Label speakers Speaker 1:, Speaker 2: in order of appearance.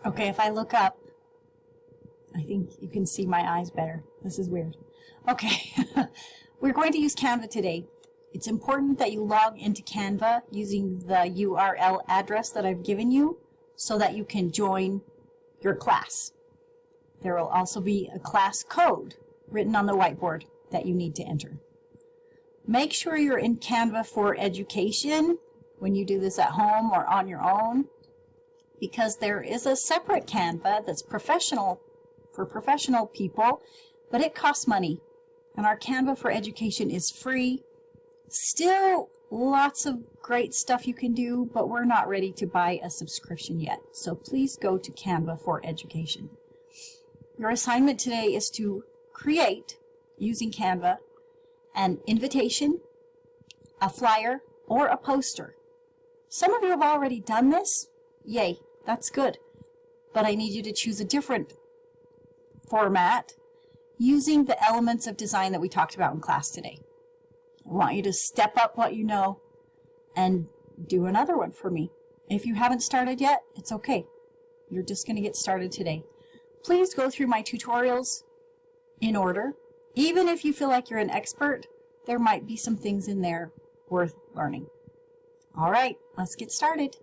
Speaker 1: Okay, if I look up, I think you can see my eyes better. This is weird. Okay, we're going to use Canva today. It's important that you log into Canva using the URL address that I've given you so that you can join your class. There will also be a class code written on the whiteboard that you need to enter. Make sure you're in Canva for Education when you do this at home or on your own, because there is a separate Canva that's professional for professional people, but it costs money. And our Canva for Education is free. Still lots of great stuff you can do, but we're not ready to buy a subscription yet. So please go to Canva for Education. Your assignment today is to create, using Canva, an invitation, a flyer, or a poster. Some of you have already done this. Yay, that's good. But I need you to choose a different format using the elements of design that we talked about in class today. I want you to step up what you know and do another one for me. If you haven't started yet, it's okay. You're just going to get started today. Please go through my tutorials in order. Even if you feel like you're an expert, there might be some things in there worth learning. All right, let's get started.